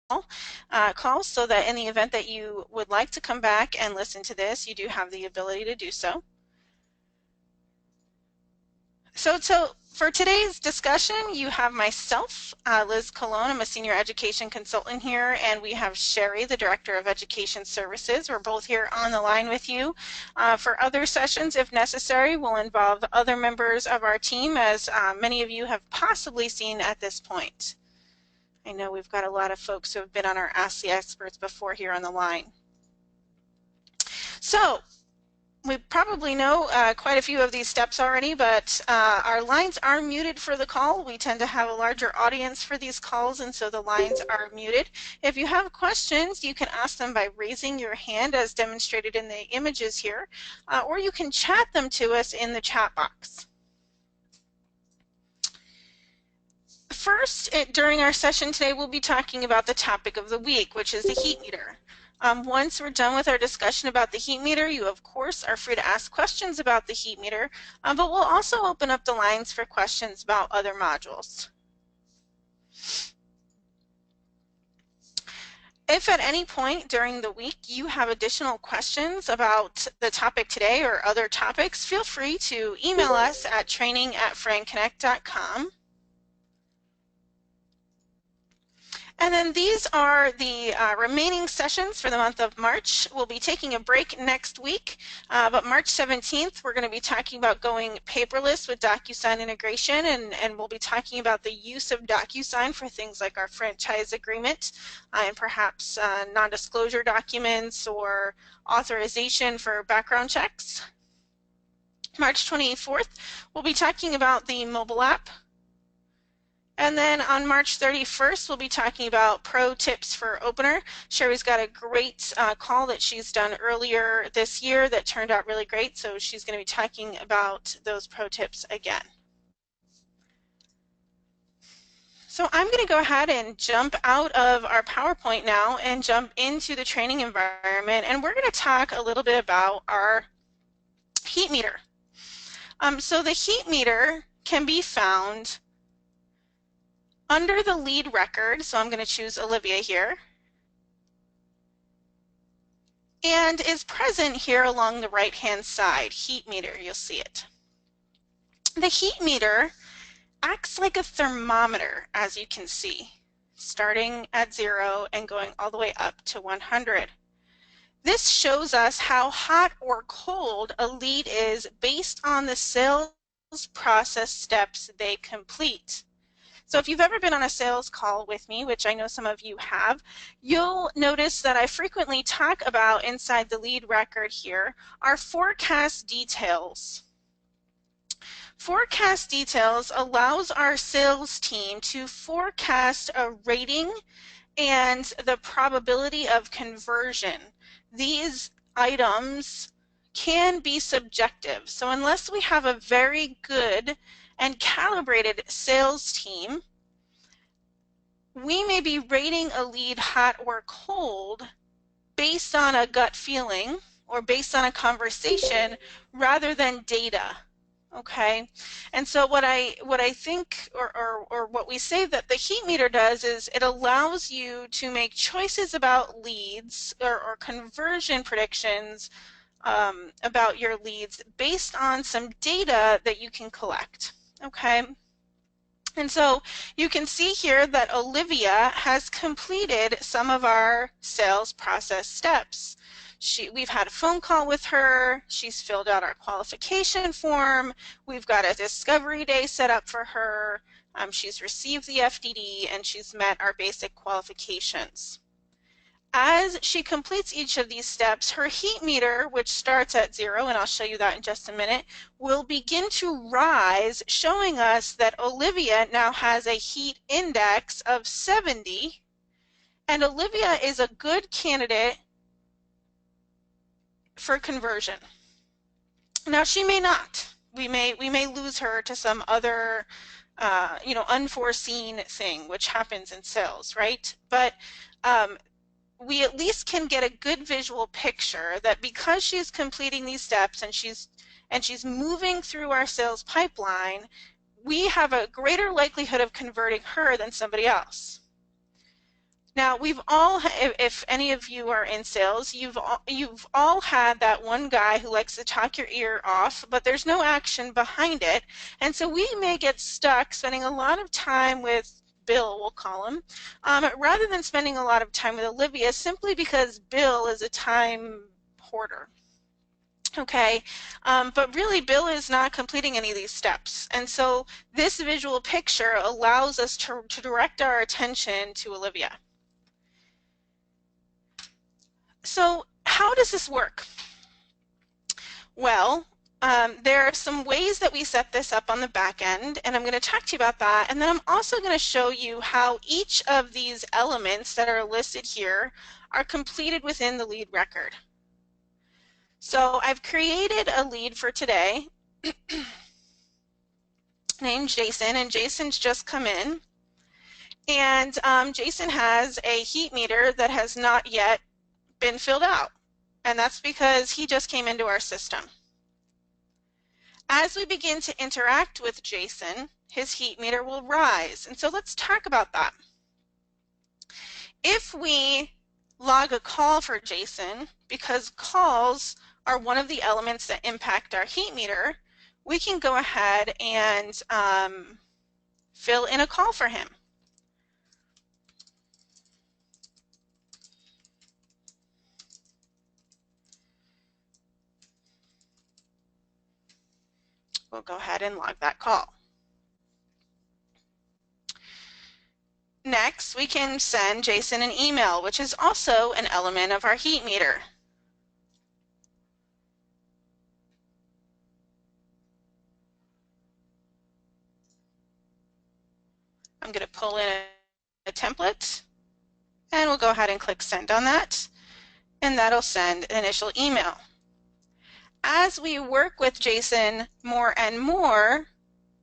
calls, so that in the event that you would like to come back and listen to this, you do have the ability to do so. So for today's discussion, you have myself, Liz Colon. I'm a senior education consultant here, and we have Sherry, the Director of Education Services. We're both here on the line with you. For other sessions, if necessary, will involve other members of our team, as many of you have possibly seen at this point. I know we've got a lot of folks who have been on our Ask the Experts before here on the line. So we probably know quite a few of these steps already, but our lines are muted for the call. We tend to have a larger audience for these calls, and so the lines are muted. If you have questions, you can ask them by raising your hand as demonstrated in the images here, or you can chat them to us in the chat box. First, during our session today, we'll be talking about the topic of the week, which is the heat meter. Once we're done with our discussion about the heat meter, you of course are free to ask questions about the heat meter, but we'll also open up the lines for questions about other modules. If at any point during the week you have additional questions about the topic today or other topics, feel free to email us at training@franconnect.com. And then these are the remaining sessions for the month of March. We'll be taking a break next week, but March 17th, we're going to be talking about going paperless with DocuSign integration, and we'll be talking about the use of DocuSign for things like our franchise agreement and perhaps non-disclosure documents or authorization for background checks. March 24th, we'll be talking about the mobile app. And then on March 31st, we'll be talking about pro tips for opener. Sherry's got a great call that she's done earlier this year that turned out really great, so she's going to be talking about those pro tips again. So I'm going to go ahead and jump out of our PowerPoint now and jump into the training environment, and we're going to talk a little bit about our heat meter. So the heat meter can be found under the lead record, so I'm going to choose Olivia here, and is present here along the right-hand side, heat meter, you'll see it. The heat meter acts like a thermometer, as you can see, starting at 0 and going all the way up to 100. This shows us how hot or cold a lead is based on the sales process steps they complete. So if you've ever been on a sales call with me, which I know some of you have, you'll notice that I frequently talk about inside the lead record here are forecast details. Forecast details allows our sales team to forecast a rating and the probability of conversion. These items can be subjective. So unless we have a very good and calibrated sales team, we may be rating a lead hot or cold based on a gut feeling or based on a conversation rather than data. Okay, and so what I think or what we say that the heat meter does is it allows you to make choices about leads or conversion predictions about your leads based on some data that you can collect. Okay, and so you can see here that Olivia has completed some of our sales process steps. We've had a phone call with her, she's filled out our qualification form, we've got a discovery day set up for her, she's received the FDD, and she's met our basic qualifications. As she completes each of these steps, her heat meter, which starts at 0, and I'll show you that in just a minute, will begin to rise, showing us that Olivia now has a heat index of 70, and Olivia is a good candidate for conversion. Now she may not. We may lose her to some other unforeseen thing, which happens in sales, right? But we at least can get a good visual picture that because she's completing these steps and she's moving through our sales pipeline, we have a greater likelihood of converting her than somebody else. Now, we've all, if any of you are in sales, you've all had that one guy who likes to talk your ear off, but there's no action behind it. And so we may get stuck spending a lot of time with Bill, we'll call him, rather than spending a lot of time with Olivia, simply because Bill is a time hoarder. Okay, but really Bill is not completing any of these steps. And so this visual picture allows us to direct our attention to Olivia. So how does this work? Well, there are some ways that we set this up on the back end, and I'm going to talk to you about that. And then I'm also going to show you how each of these elements that are listed here are completed within the lead record. So I've created a lead for today named Jason, and Jason's just come in. And Jason has a heat meter that has not yet been filled out. And that's because he just came into our system. As we begin to interact with Jason, his heat meter will rise. And so let's talk about that. If we log a call for Jason, because calls are one of the elements that impact our heat meter, we can go ahead and fill in a call for him. We'll go ahead and log that call. Next, we can send Jason an email, which is also an element of our heat meter. I'm going to pull in a template, and we'll go ahead and click send on that, and that'll send an initial email. As we work with Jason more and more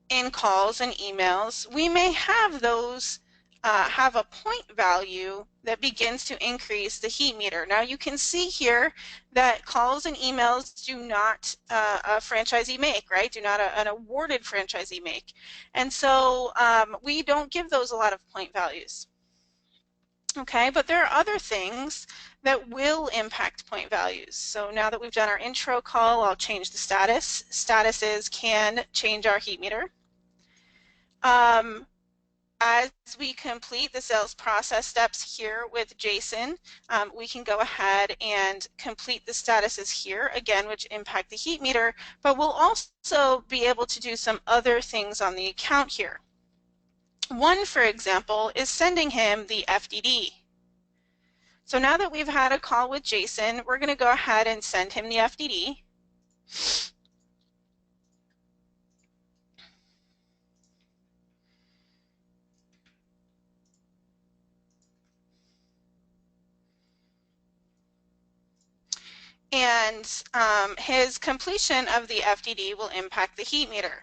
in calls and emails, we may have those have a point value that begins to increase the heat meter. Now you can see here that calls and emails do not a franchisee make, right? Do not an awarded franchisee make. And so we don't give those a lot of point values. Okay, but there are other things that will impact point values. So now that we've done our intro call, I'll change the status. Statuses can change our heat meter. As we complete the sales process steps here with Jason, we can go ahead and complete the statuses here, again, which impact the heat meter, but we'll also be able to do some other things on the account here. One, for example, is sending him the FDD. So now that we've had a call with Jason, we're going to go ahead and send him the FDD. And his completion of the FDD will impact the heat meter.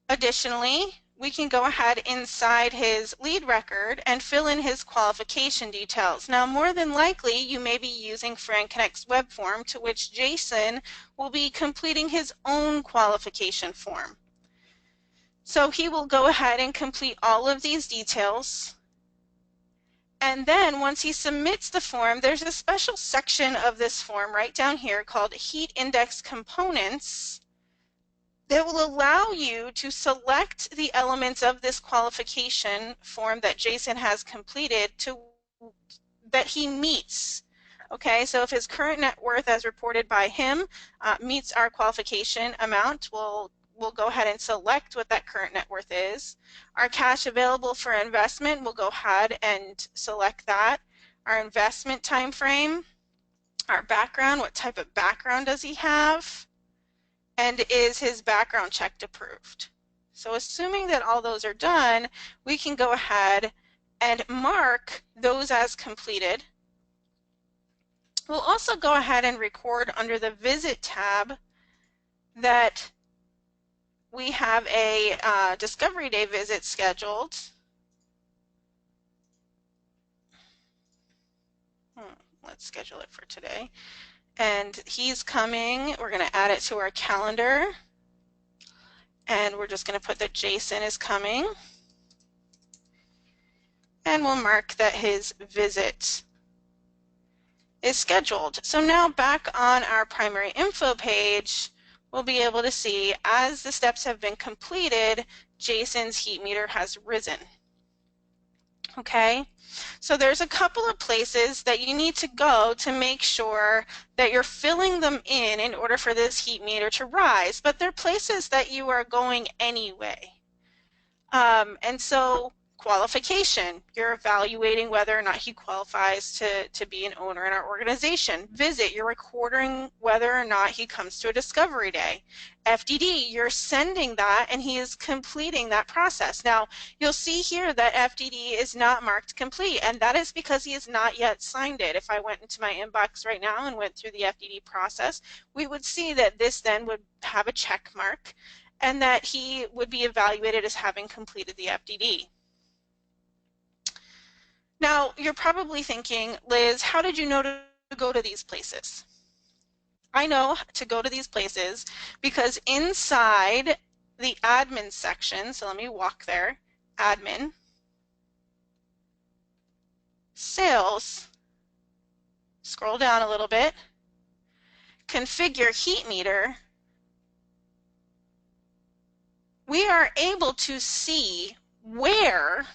Additionally, we can go ahead inside his lead record and fill in his qualification details. Now, more than likely, you may be using FranConnect's web form, to which Jason will be completing his own qualification form. So he will go ahead and complete all of these details. And then once he submits the form, there's a special section of this form right down here called Heat Index Components that will allow you to select the elements of this qualification form that Jason has completed that he meets. Okay, so if his current net worth as reported by him meets our qualification amount, we'll go ahead and select what that current net worth is. Our cash available for investment, we'll go ahead and select that. Our investment time frame, our background, what type of background does he have, and is his background check approved? So assuming that all those are done, we can go ahead and mark those as completed. We'll also go ahead and record under the Visit tab that we have a Discovery Day visit scheduled. Let's schedule it for today. And he's coming. We're going to add it to our calendar. And we're just going to put that Jason is coming. and we'll mark that his visit is scheduled. So now back on our primary info page, we'll be able to see as the steps have been completed, Jason's heat meter has risen. Okay, so there's a couple of places that you need to go to make sure that you're filling them in order for this heat meter to rise, but they're places that you are going anyway. And so qualification, you're evaluating whether or not he qualifies to be an owner in our organization. Visit, you're recording whether or not he comes to a discovery day. FDD, you're sending that and he is completing that process. Now, you'll see here that FDD is not marked complete, and that is because he has not yet signed it. If I went into my inbox right now and went through the FDD process, we would see that this then would have a check mark and that he would be evaluated as having completed the FDD. Now, you're probably thinking, Liz, how did you know to go to these places? I know to go to these places because inside the admin section, so let me walk there, admin, sales, scroll down a little bit, configure heat meter, we are able to see where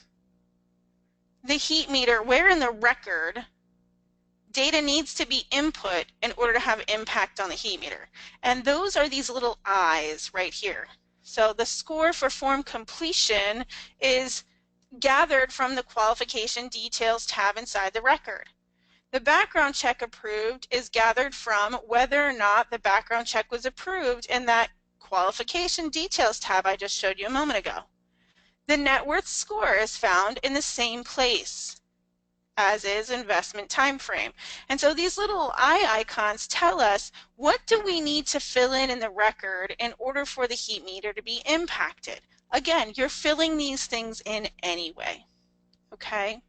the heat meter, where in the record data needs to be input in order to have impact on the heat meter. And those are these little I's right here. So the score for form completion is gathered from the qualification details tab inside the record. The background check approved is gathered from whether or not the background check was approved in that qualification details tab I just showed you a moment ago. The net worth score is found in the same place as is investment time frame. And so these little eye icons tell us what do we need to fill in the record in order for the heat meter to be impacted. Again, you're filling these things in anyway. Okay?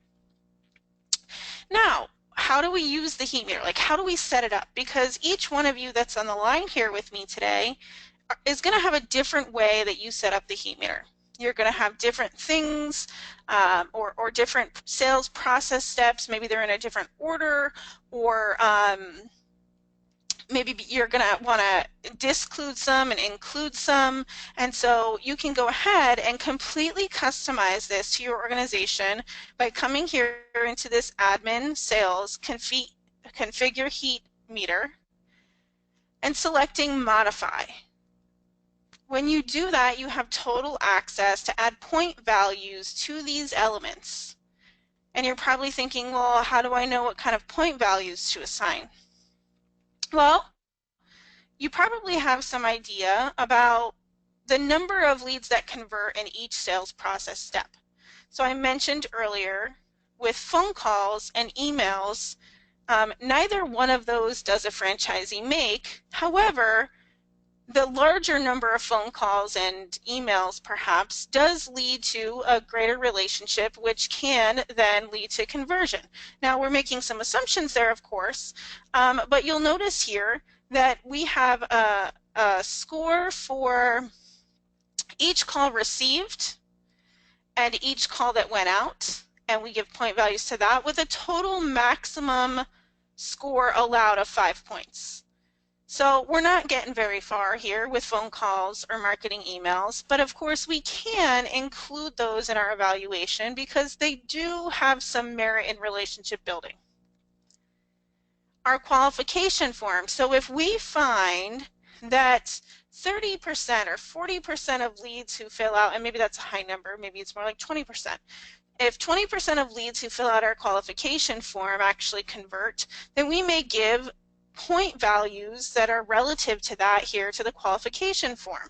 Now, how do we use the heat meter? Like, how do we set it up? Because each one of you that's on the line here with me today is going to have a different way that you set up the heat meter. You're going to have different things or different sales process steps. Maybe they're in a different order, or maybe you're going to want to disclude some and include some. And so you can go ahead and completely customize this to your organization by coming here into this admin sales configure heat meter and selecting modify. When you do that, you have total access to add point values to these elements. And you're probably thinking, well, how do I know what kind of point values to assign? Well, you probably have some idea about the number of leads that convert in each sales process step. So I mentioned earlier, with phone calls and emails, neither one of those does a franchisee make. However, the larger number of phone calls and emails perhaps does lead to a greater relationship, which can then lead to conversion. Now, we're making some assumptions there, of course, but you'll notice here that we have a score for each call received and each call that went out, and we give point values to that with a total maximum score allowed of 5 points. So we're not getting very far here with phone calls or marketing emails, but of course we can include those in our evaluation because they do have some merit in relationship building. Our qualification form. So if we find that 30% or 40% of leads who fill out, and maybe that's a high number, maybe it's more like 20%. If 20% of leads who fill out our qualification form actually convert, then we may give point values that are relative to that here to the qualification form.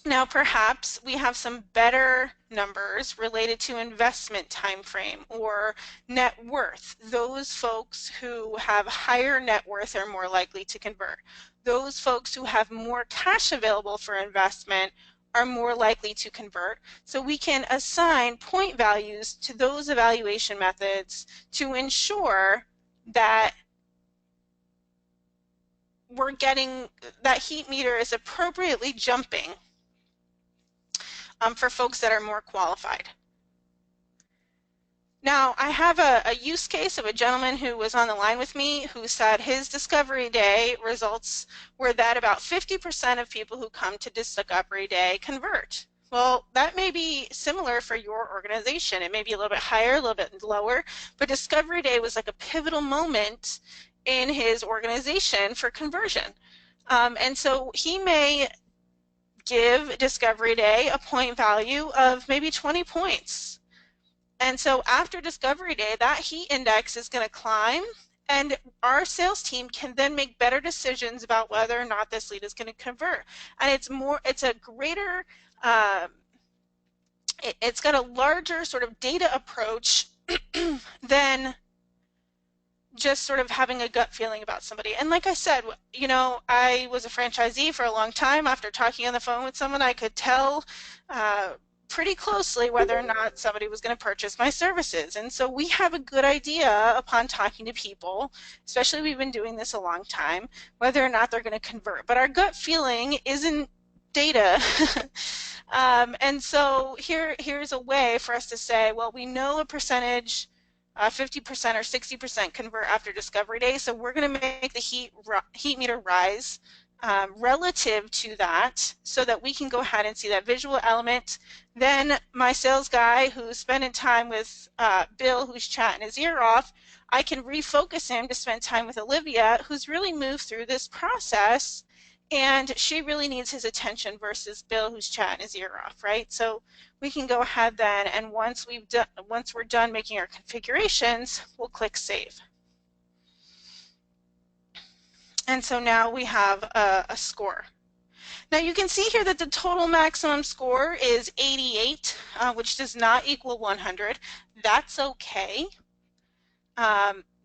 Now perhaps we have some better numbers related to investment time frame or net worth. Those folks who have higher net worth are more likely to convert. Those folks who have more cash available for investment are more likely to convert. So we can assign point values to those evaluation methods to ensure that we're getting that heat meter is appropriately jumping for folks that are more qualified. Now, I have a use case of a gentleman who was on the line with me who said his discovery day results were that about 50% of people who come to discovery day convert. Well, that may be similar for your organization. It may be a little bit higher, a little bit lower, but discovery day was like a pivotal moment in his organization for conversion. And so he may give discovery day a point value of maybe 20 points. And so after discovery day, that heat index is going to climb, and our sales team can then make better decisions about whether or not this lead is going to convert. And it's a greater, it's got a larger sort of data approach than just sort of having a gut feeling about somebody. And like I said, you know, I was a franchisee for a long time. After talking on the phone with someone, I could tell pretty closely whether or not somebody was going to purchase my services. And so we have a good idea upon talking to people, especially we've been doing this a long time, whether or not they're going to convert. But our gut feeling isn't data. And so here's a way for us to say, well, we know a percentage, 50% or 60% convert after discovery day, so we're going to make the heat meter rise relative to that so that we can go ahead and see that visual element. Then my sales guy who's spending time with Bill, who's chatting his ear off, I can refocus him to spend time with Olivia, who's really moved through this process, and she really needs his attention versus Bill, who's chatting his ear off, right? So we can go ahead then, and once we're done making our configurations, we'll click Save. And so now we have a score. Now you can see here that the total maximum score is 88, which does not equal 100. That's okay.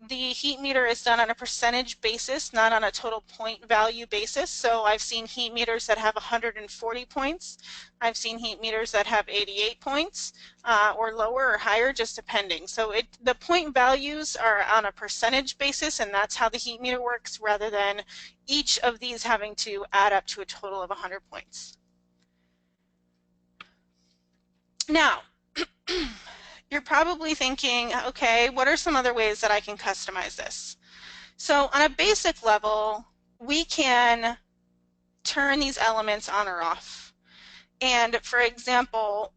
The heat meter is done on a percentage basis, not on a total point value basis. So I've seen heat meters that have 140 points. I've seen heat meters that have 88 points, or lower or higher, just depending. So the point values are on a percentage basis, and that's how the heat meter works, rather than each of these having to add up to a total of 100 points. Now, you're probably thinking, okay, what are some other ways that I can customize this? So on a basic level, we can turn these elements on or off. And for example,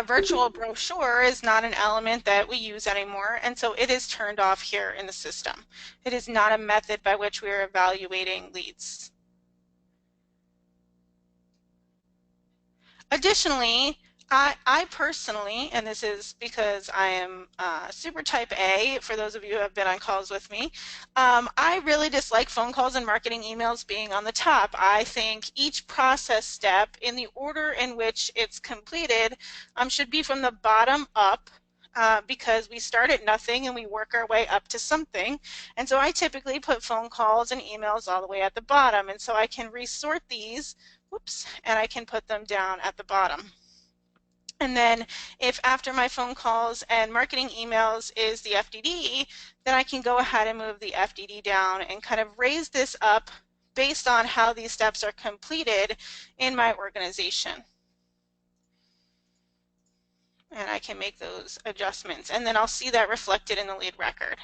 virtual brochure is not an element that we use anymore, and so it is turned off here in the system. It is not a method by which we are evaluating leads. Additionally, I personally, and this is because I am super type A, for those of you who have been on calls with me, I really dislike phone calls and marketing emails being on the top. I think each process step in the order in which it's completed should be from the bottom up, because we start at nothing and we work our way up to something. And so I typically put phone calls and emails all the way at the bottom, and so I can resort these, whoops, and I can put them down at the bottom. And then if after my phone calls and marketing emails is the FDD, then I can go ahead and move the FDD down and kind of raise this up based on how these steps are completed in my organization. And I can make those adjustments, and then I'll see that reflected in the lead record.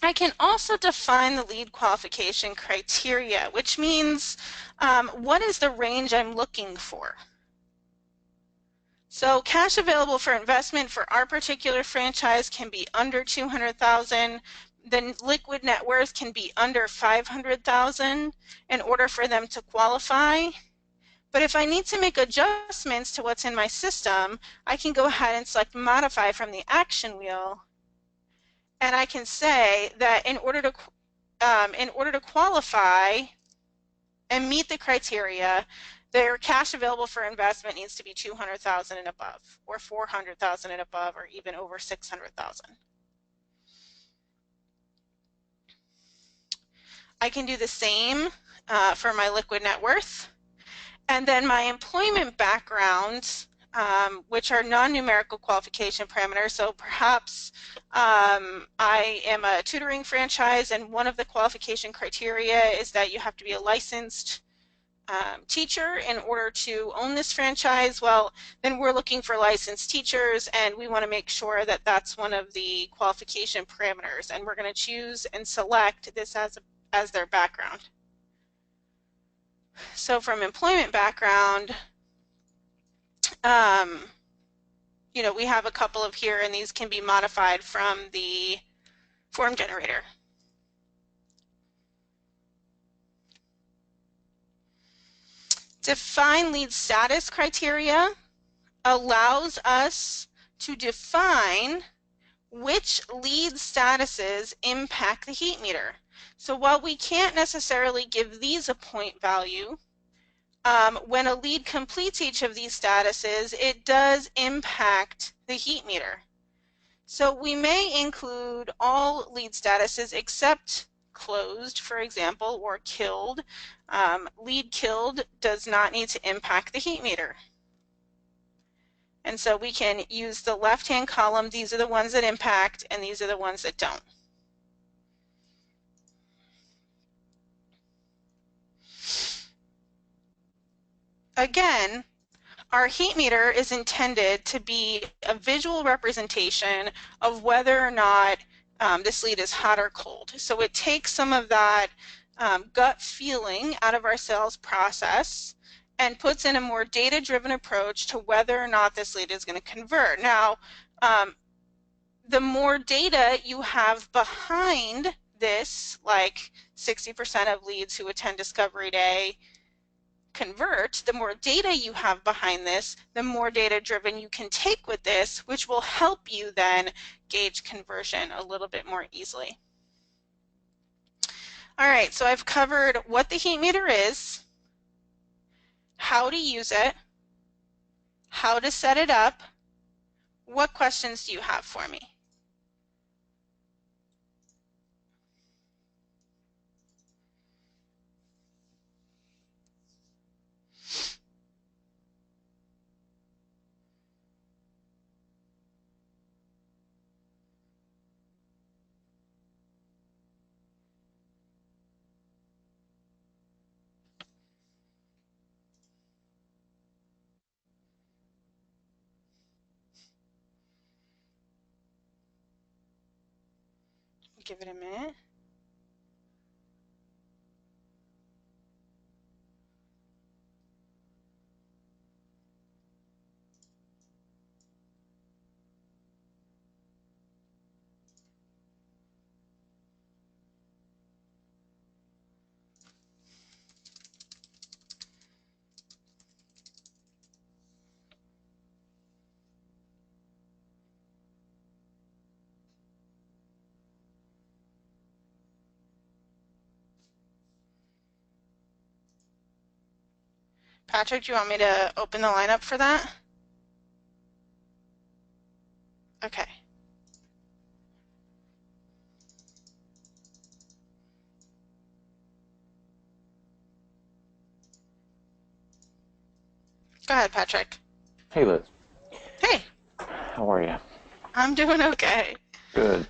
I can also define the lead qualification criteria, which means what is the range I'm looking for. So cash available for investment for our particular franchise can be under 200,000. Then liquid net worth can be under 500,000 in order for them to qualify. But if I need to make adjustments to what's in my system, I can go ahead and select Modify from the action wheel, and I can say that in order to qualify and meet the criteria, their cash available for investment needs to be 200,000 and above, or 400,000 and above, or even over 600,000. I can do the same for my liquid net worth. And then my employment background, which are non-numerical qualification parameters. So perhaps I am a tutoring franchise, and one of the qualification criteria is that you have to be a licensed teacher in order to own this franchise, well, then we're looking for licensed teachers, and we want to make sure that that's one of the qualification parameters, and we're going to choose and select this as their background. So from employment background, you know, we have a couple of here, and these can be modified from the form generator. Define lead status criteria allows us to define which lead statuses impact the heat meter. So while we can't necessarily give these a point value, when a lead completes each of these statuses, it does impact the heat meter. So we may include all lead statuses except closed, for example, or killed. Lead killed does not need to impact the heat meter. And so we can use the left-hand column. These are the ones that impact, and these are the ones that don't. Again, our heat meter is intended to be a visual representation of whether or not this lead is hot or cold. So it takes some of that gut feeling out of our sales process and puts in a more data-driven approach to whether or not this lead is going to convert. Now, the more data you have behind this, like 60% of leads who attend Discovery Day convert, the more data you have behind this, the more data-driven you can take with this, which will help you then gauge conversion a little bit more easily. All right, so I've covered what the heat meter is, how to use it, how to set it up. What questions do you have for me? Give it a minute. Patrick, do you want me to open the lineup for that? Okay. Go ahead, Patrick. Hey, Liz. Hey. How are you? I'm doing okay. Good.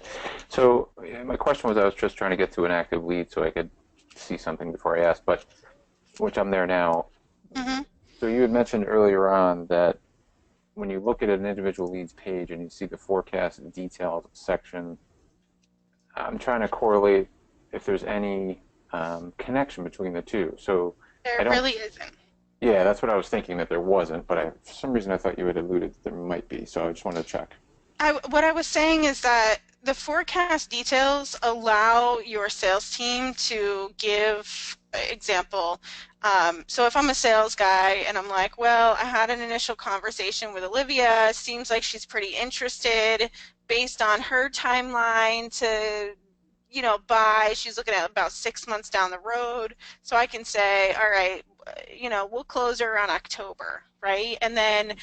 So my question was, I was just trying to get to an active lead so I could see something before I asked, but which I'm there now. Mm-hmm. So you had mentioned earlier on that when you look at an individual leads page and you see the forecast and details section, I'm trying to correlate if there's any connection between the two. So There really isn't. Yeah, that's what I was thinking, that there wasn't, but for some reason I thought you had alluded that there might be, so I just wanted to check. What I was saying is that the forecast details allow your sales team to give example. So if I'm a sales guy and I'm like, well, I had an initial conversation with Olivia, seems like she's pretty interested based on her timeline to, you know, buy. She's looking at about 6 months down the road. So I can say, all right, you know, we'll close her around October, right? And then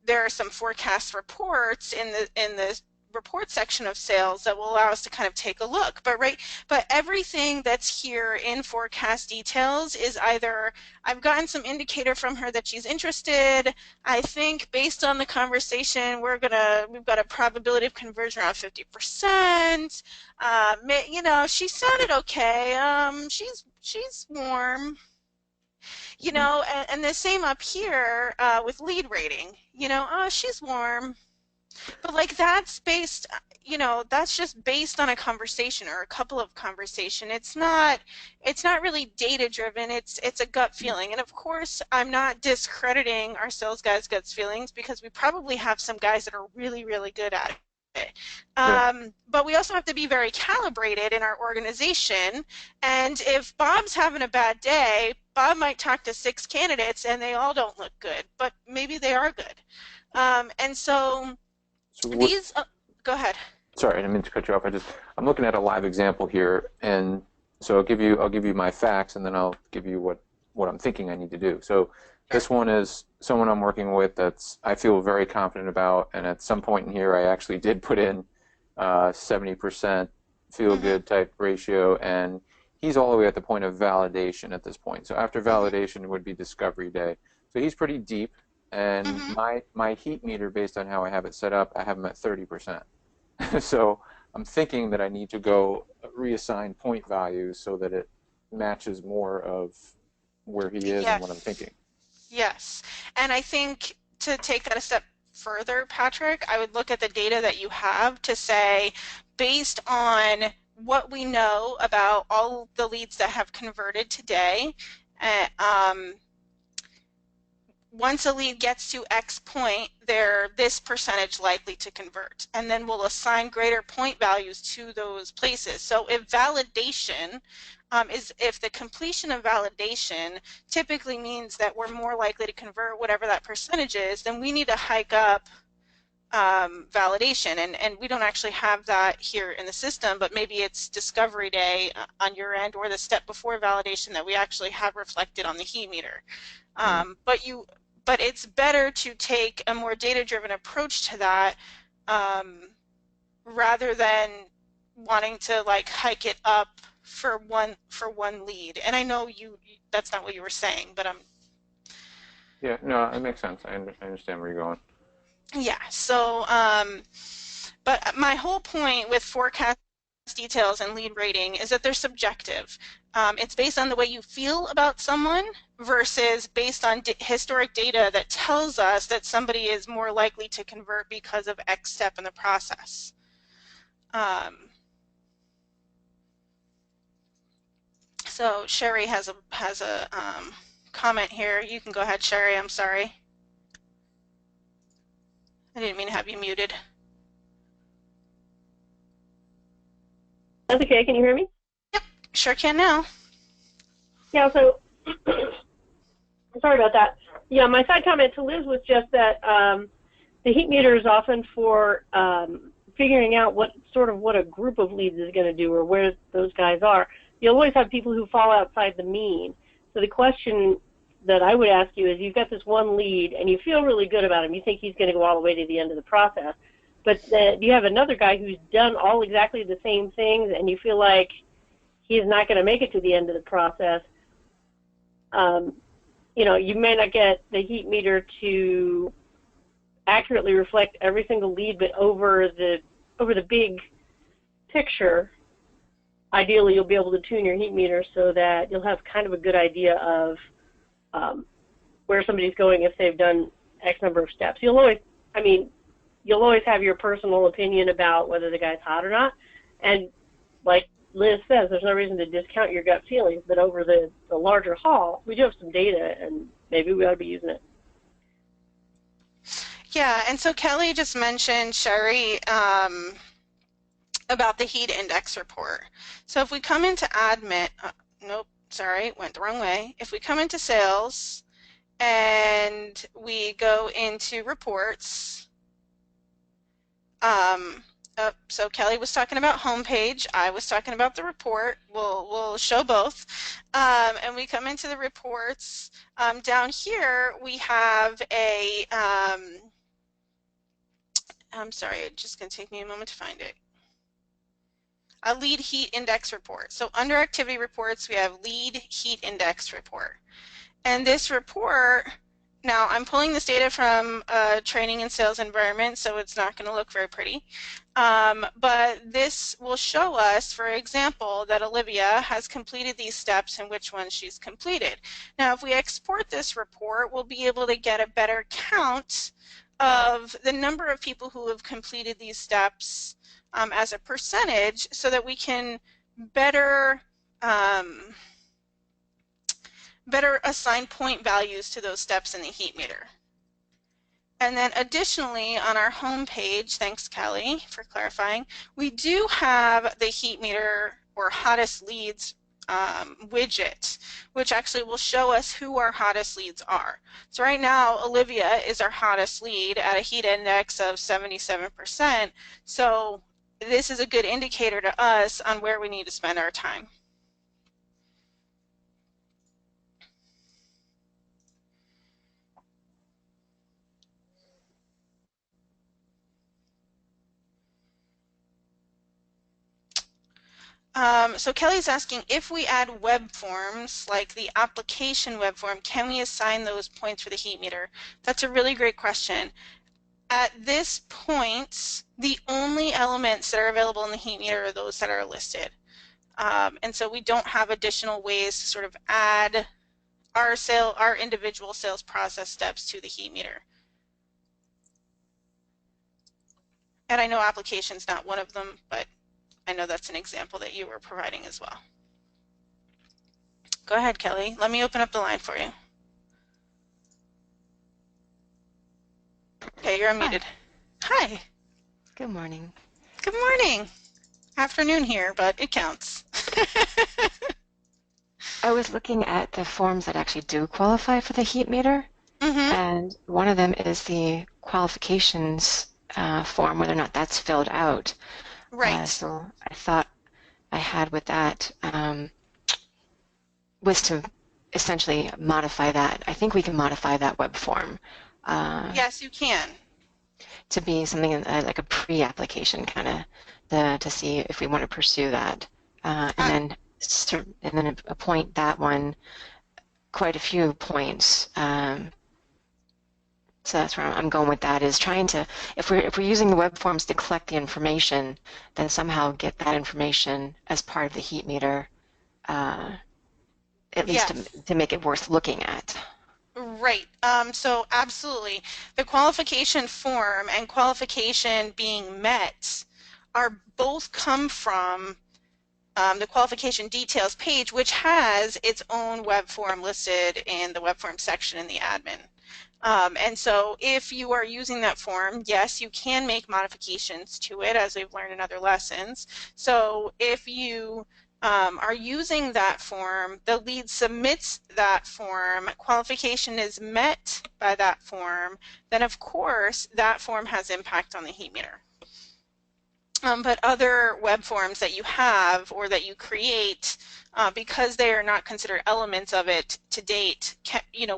there are some forecast reports in the report section of sales that will allow us to kind of take a look. But everything that's here in forecast details is either I've gotten some indicator from her that she's interested. I think based on the conversation, we've got a probability of conversion around 50%. You know, she sounded okay. She's warm. You know, and the same up here with lead rating. You know, oh, she's warm. But like that's based, that's just based on a conversation or a couple of conversation. It's not really data driven. It's a gut feeling. And of course, I'm not discrediting our sales guys' guts feelings because we probably have some guys that are really, really good at it. Yeah. But we also have to be very calibrated in our organization. And if Bob's having a bad day, Bob might talk to 6 candidates and they all don't look good, but maybe they are good. And so So what? these, go ahead. Sorry, I didn't mean to cut you off. I'm looking at a live example here, and so I'll give you my facts, and then I'll give you what I'm thinking I need to do. So Sure. this one is someone I'm working with that's I feel very confident about, and at some point in here I actually did put in 70% feel Mhm. good type ratio, and he's all the way at the point of validation at this point. So after Mhm. validation would be discovery day. So he's pretty deep, and Mhm. my heat meter based on how I have it set up, I have him at 30%. So I'm thinking that I need to go reassign point values so that it matches more of where he is and what I'm Yes. thinking. Yes. And I think to take that a step further, Patrick, I would look at the data that you have to say, based on what we know about all the leads that have converted today, uh, um, once a lead gets to X point, they're this percentage likely to convert. And then we'll assign greater point values to those places. So if validation is if the completion of validation typically means that we're more likely to convert whatever that percentage is, then we need to hike up validation. And we don't actually have that here in the system, but maybe it's discovery day on your end or the step before validation that we actually have reflected on the heat meter. Mm. But it's better to take a more data-driven approach to that um, rather than wanting to like hike it up for one lead. And I know that's not what you were saying, but Yeah, no, it makes sense. I understand where you're going. yeah. So but my whole point with forecast details and lead rating is that they're subjective. It's based on the way you feel about someone versus based on historic data that tells us that somebody is more likely to convert because of X step in the process. Um, so Sherry has a comment here. You can go ahead, Sherry. I'm sorry. I didn't mean to have you muted. That's okay. Can you hear me? Yep, sure can now. Yeah, so sorry about that. Yeah, my side comment to Liz was just that the heat meter is often for figuring out what a group of leads is going to do or where those guys are. You'll always have people who fall outside the mean. So the question that I would ask you is, you've got this one lead and you feel really good about him. You think he's going to go all the way to the end of the process. But you have another guy who's done all exactly the same things and you feel like he's not going to make it to the end of the process. You may not get the heat meter to accurately reflect every single lead, but over the big picture, ideally you'll be able to tune your heat meter so that you'll have kind of a good idea of where somebody's going if they've done X number of steps. You'll always have your personal opinion about whether the guy's hot or not, and like Liz says, there's no reason to discount your gut feelings, but over the larger haul, we do have some data, and maybe we ought to be using it. Yeah, and so Kelly just mentioned, Sherry, about the heat index report. So if we come into admin, nope, sorry, went the wrong way. If we come into sales and we go into reports, so Kelly was talking about homepage, I was talking about the report. We'll show both. And we come into the reports. Down here we have I'm sorry, it's just going to take me a moment to find it. A lead heat index report. So under activity reports, we have lead heat index report. And this report Now, I'm pulling this data from a training and sales environment, so it's not going to look very pretty. But this will show us, for example, that Olivia has completed these steps and which ones she's completed. Now, if we export this report, we'll be able to get a better count of the number of people who have completed these steps as a percentage, so that we can better assign point values to those steps in the heat meter. And then additionally, on our home page, thanks Kelly for clarifying, we do have the heat meter or hottest leads widget, which actually will show us who our hottest leads are. So right now, Olivia is our hottest lead at a heat index of 77%. So this is a good indicator to us on where we need to spend our time. So Kelly's asking, if we add web forms, like the application web form, can we assign those points for the heat meter? That's a really great question. At this point, the only elements that are available in the heat meter are those that are listed. And so we don't have additional ways to sort of add our individual sales process steps to the heat meter. And I know application's not one of them, but I know that's an example that you were providing as well. Go ahead, Kelly. Let me open up the line for you. Okay, you're unmuted. Hi. Good morning. Good morning. Afternoon here, but it counts. I was looking at the forms that actually do qualify for the heat meter, Mm-hmm. and one of them is the qualifications form, whether or not that's filled out. Right. So I thought I had with that was to essentially modify that. I think we can modify that web form Yes, you can. to be something like a pre-application kind of to see if we want to pursue that, and then appoint that one quite a few points. So that's where I'm going with that, is trying to, if we're using the web forms to collect the information, then somehow get that information as part of the heat meter, at least Yes. to make it worth looking at. Right. So absolutely. The qualification form and qualification being met are both come from the qualification details page, which has its own web form listed in the web form section in the admin. And so if you are using that form, yes, you can make modifications to it, as we've learned in other lessons. So if you are using that form, the lead submits that form, qualification is met by that form, then of course that form has impact on the heat meter. But other web forms that you have or that you create, because they are not considered elements of it to date,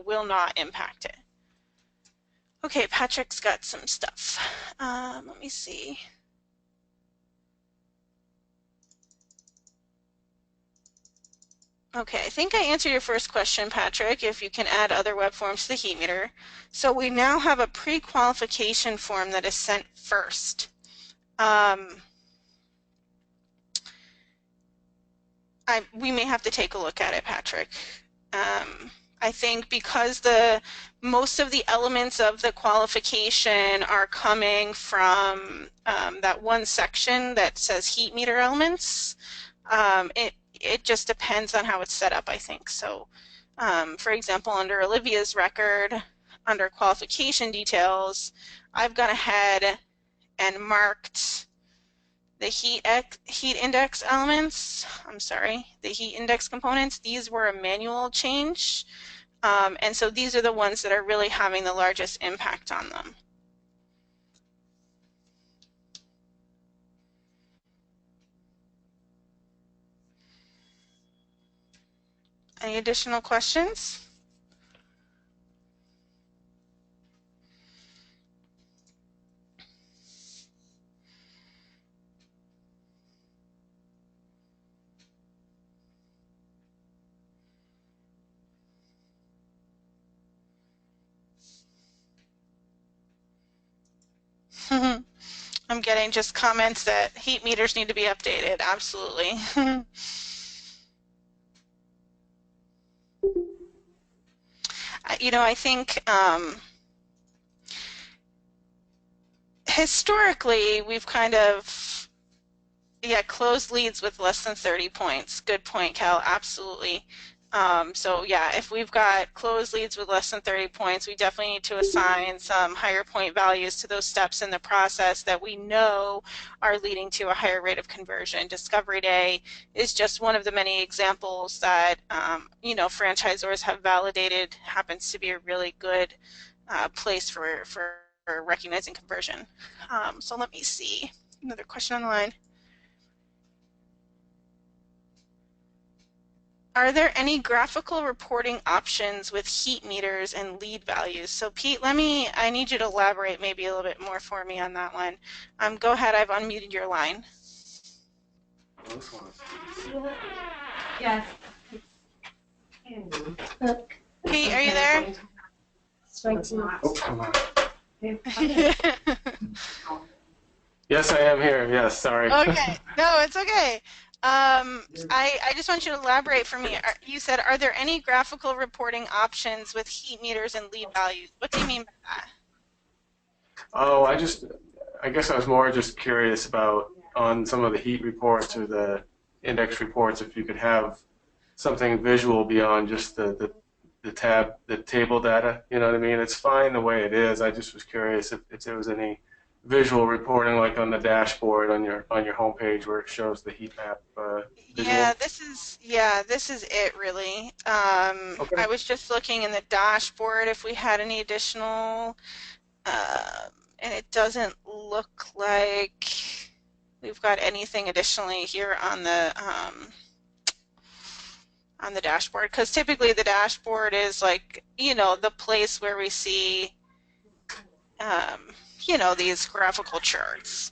will not impact it. Okay, Patrick's got some stuff. Let me see. Okay, I think I answered your first question, Patrick, if you can add other web forms to the heat meter. So we now have a pre-qualification form that is sent first. We may have to take a look at it, Patrick. I think because most of the elements of the qualification are coming from that one section that says heat meter elements, it just depends on how it's set up, I think. So, for example, under Olivia's record, under qualification details, I've gone ahead and marked the heat index elements, the heat index components. These were a manual change, and so these are the ones that are really having the largest impact on them. Any additional questions? I'm getting just comments that heat meters need to be updated. Absolutely. I think historically we've kind of, closed leads with less than 30 points. Good point, Cal. Absolutely. So yeah, if we've got closed leads with less than 30 points, we definitely need to assign some higher point values to those steps in the process that we know are leading to a higher rate of conversion. Discovery Day is just one of the many examples that franchisors have validated happens to be a really good place for recognizing conversion. So let me see. Another question on the line. Are there any graphical reporting options with heat meters and lead values? So Pete, I need you to elaborate maybe a little bit more for me on that one. Go ahead, I've unmuted your line. Yes. Pete, are you there? Oh, come on. Yes, I am here. Yes, sorry. Okay. No, it's okay. I just want you to elaborate for me. You said, are there any graphical reporting options with heat meters and lead values? What do you mean by that? Oh, I guess I was more just curious about on some of the heat reports or the index reports, if you could have something visual beyond just the table data. You know what I mean? It's fine the way it is. I just was curious if there was any visual reporting, like on the dashboard on your homepage where it shows the heat map. Visual. Yeah, this is it really. Okay. I was just looking in the dashboard if we had any additional, and it doesn't look like we've got anything additionally here on the dashboard, because typically the dashboard is like, the place where we see these graphical charts.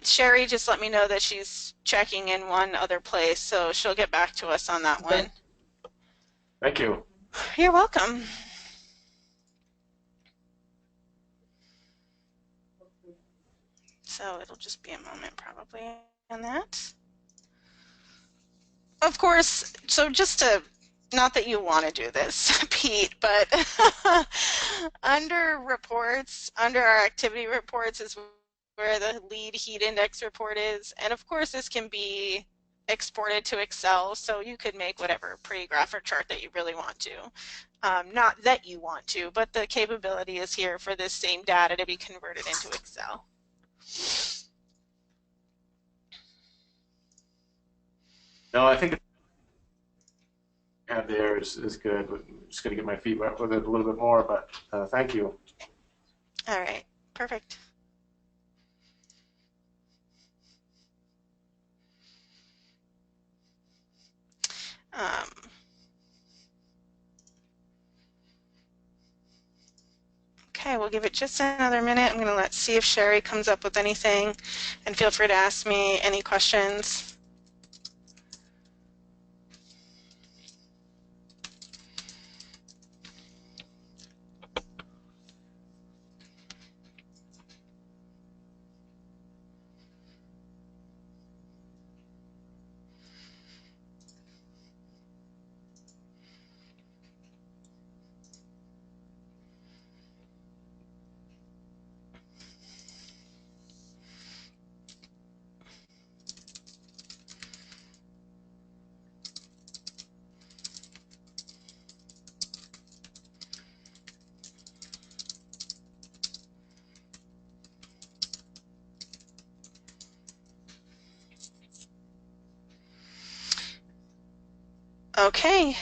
Sherry just let me know that she's checking in one other place, so she'll get back to us on that one. Thank you. You're welcome. So it'll just be a moment probably on that. Of course, so just to, not that you want to do this, Pete, but under reports, under our activity reports is where the lead heat index report is. And of course, this can be exported to Excel, so you could make whatever pretty graphic chart that you really want to. Not that you want to, but the capability is here for this same data to be converted into Excel. No, I think have there is good. I'm just going to get my feet wet with it a little bit more, but thank you. All right, perfect. Okay, we'll give it just another minute. I'm going to see if Sherry comes up with anything, and feel free to ask me any questions. Okay.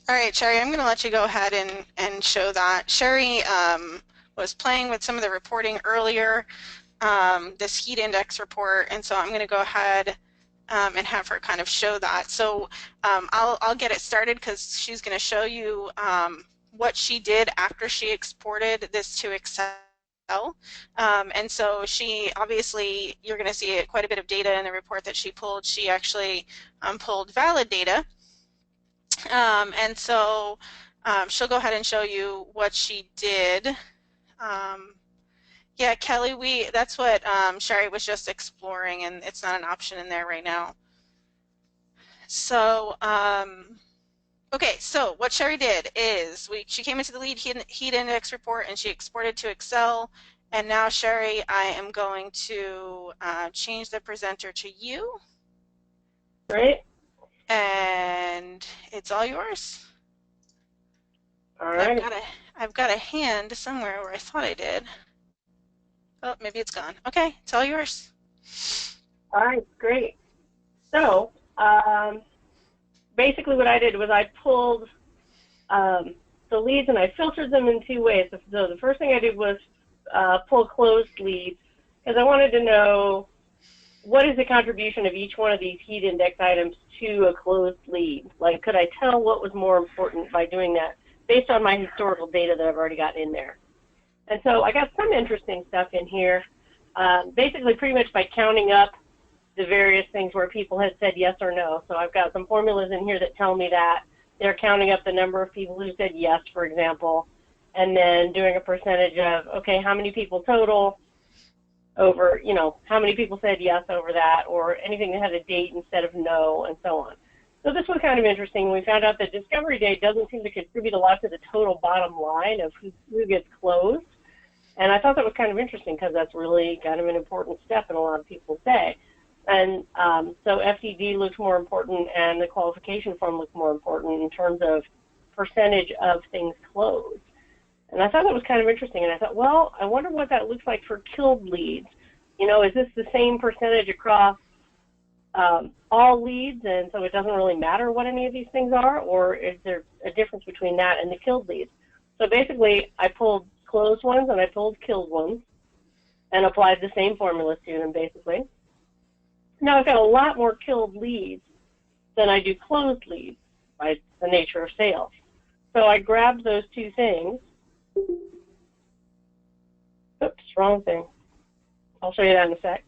All right, Sherry, I'm going to let you go ahead and show that. Sherry was playing with some of the reporting earlier, this heat index report, and so I'm going to go ahead and have her kind of show that. So I'll get it started because she's going to show you what she did after she exported this to Excel. And so she obviously, you're going to see quite a bit of data in the report that she pulled. She actually pulled valid data. And so she'll go ahead and show you what she did. Yeah, Kelly, that's what Sherry was just exploring, and it's not an option in there right now. So, okay, so what Sherry did is she came into the lead heat index report and she exported to Excel. And now, Sherry, I am going to change the presenter to you. Right. And it's all yours. All right. I've got a hand somewhere where I thought I did. Oh, maybe it's gone. Okay, it's all yours. All right, great. So basically what I did was I pulled the leads and I filtered them in two ways. So the first thing I did was pull closed leads because I wanted to know what is the contribution of each one of these heat index items to a closed lead. Like, could I tell what was more important by doing that based on my historical data that I've already got in there? And so I got some interesting stuff in here, basically pretty much by counting up the various things where people had said yes or no. So I've got some formulas in here that tell me that. They're counting up the number of people who said yes, for example, and then doing a percentage of, okay, how many people total over, you know, how many people said yes over that, or anything that had a date instead of no, and so on. So this was kind of interesting. We found out that discovery date doesn't seem to contribute a lot to the total bottom line of who gets closed. And I thought that was kind of interesting because that's really kind of an important step in a lot of people's day. And so FDD looks more important and the qualification form looks more important in terms of percentage of things closed. And I thought that was kind of interesting. And I thought, well, I wonder what that looks like for killed leads. You know, is this the same percentage across all leads, and so it doesn't really matter what any of these things are, or is there a difference between that and the killed leads? So basically, I pulled closed ones and I pulled killed ones and applied the same formulas to them, basically. Now I've got a lot more killed leads than I do closed leads by the nature of sales. So I grabbed those two things. Oops, wrong thing. I'll show you that in a sec.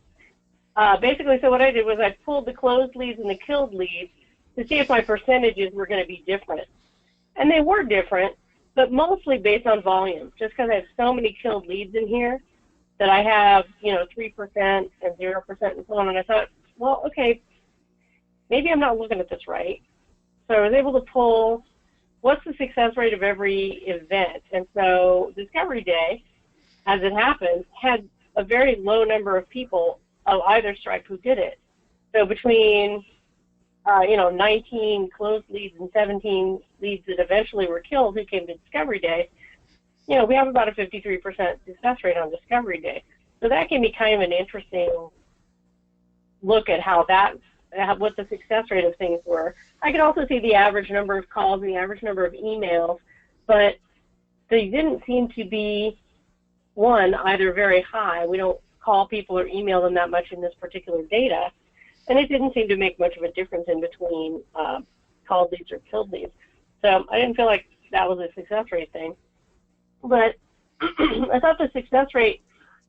Basically, so what I did was I pulled the closed leads and the killed leads to see if my percentages were going to be different. And they were different, but mostly based on volume, just because I have so many killed leads in here that I have, you know, 3% and 0% and so on. And I thought, well, okay, maybe I'm not looking at this right. So I was able to pull what's the success rate of every event. And so Discovery Day, as it happens, had a very low number of people of either stripe who did it. So between, 19 closed leads and 17 leads that eventually were killed who came to Discovery Day, you know, we have about a 53% success rate on Discovery Day. So that gave me kind of an interesting look at what the success rate of things were. I could also see the average number of calls and the average number of emails, but they didn't seem to be, one, either very high. We don't call people or email them that much in this particular data, and it didn't seem to make much of a difference in between called leads or killed leads. So I didn't feel like that was a success rate thing. But I thought the success rate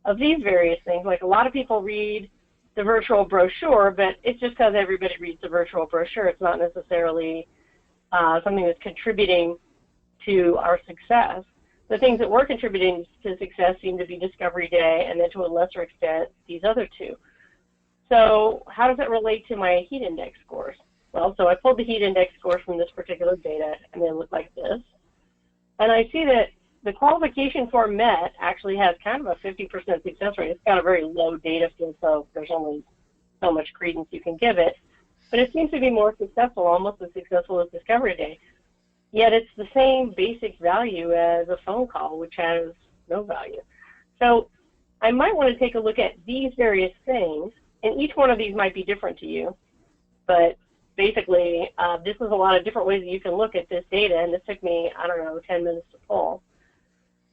of these various things, like a lot of people read the virtual brochure, but it's just because everybody reads the virtual brochure. It's not necessarily something that's contributing to our success. The things that were contributing to success seem to be Discovery Day, and then to a lesser extent, these other two. So how does that relate to my heat index scores? Well, so I pulled the heat index scores from this particular data, and they look like this. And I see that the qualification for MET actually has kind of a 50% success rate. It's got a very low data field, so there's only so much credence you can give it. But it seems to be more successful, almost as successful as Discovery Day. Yet it's the same basic value as a phone call, which has no value. So I might want to take a look at these various things, and each one of these might be different to you. But basically, this is a lot of different ways that you can look at this data, and this took me, 10 minutes to pull.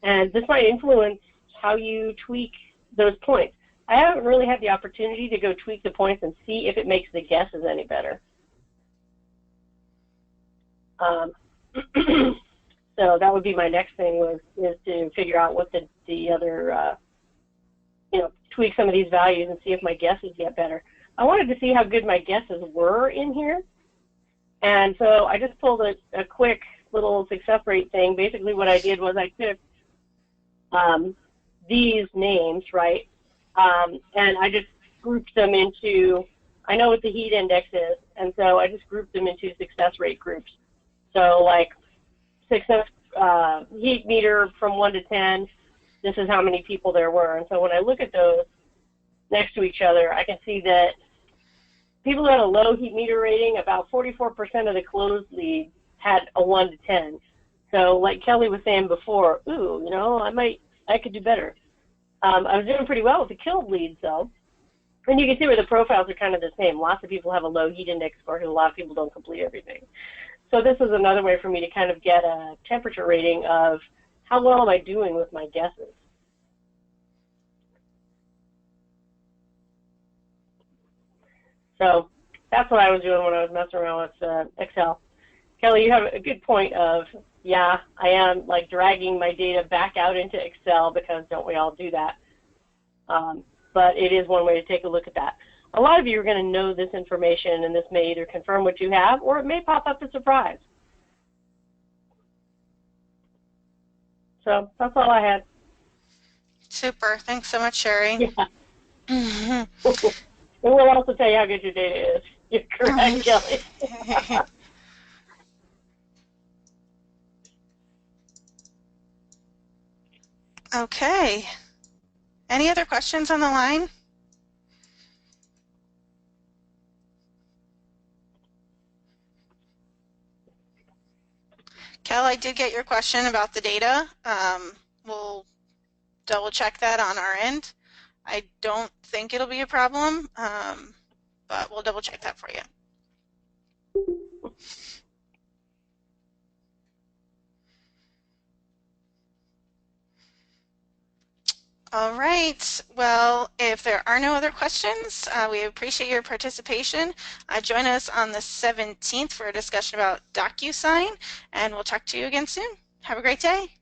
And this might influence how you tweak those points. I haven't really had the opportunity to go tweak the points and see if it makes the guesses any better. So that would be my next thing is to figure out what the other, tweak some of these values and see if my guesses get better. I wanted to see how good my guesses were in here. And so I just pulled a quick little success rate thing, basically what I did was I took these names, right, and I just grouped them into, I know what the heat index is, and so I just grouped them into success rate groups. So like success heat meter from 1 to 10, this is how many people there were. And so when I look at those next to each other, I can see that people who had a low heat meter rating, about 44% of the closed leads had a 1 to 10. So like Kelly was saying before, ooh, you know, I could do better. I was doing pretty well with the killed leads though. And you can see where the profiles are kind of the same. Lots of people have a low heat index score because a lot of people don't complete everything. So this is another way for me to kind of get a temperature rating of how well am I doing with my guesses. So that's what I was doing when I was messing around with Excel. Kelly, you have a good point of, yeah, I am like dragging my data back out into Excel because don't we all do that? But it is one way to take a look at that. A lot of you are going to know this information, and this may either confirm what you have or it may pop up as a surprise. So that's all I had. Super. Thanks so much, Sherry. Yeah. And we'll also tell you how good your data is. You're correct, Kelly. Okay. Any other questions on the line? Kel, I did get your question about the data. We'll double check that on our end. I don't think it'll be a problem, but we'll double check that for you. All right. Well, if there are no other questions, we appreciate your participation. Join us on the 17th for a discussion about DocuSign, and we'll talk to you again soon. Have a great day.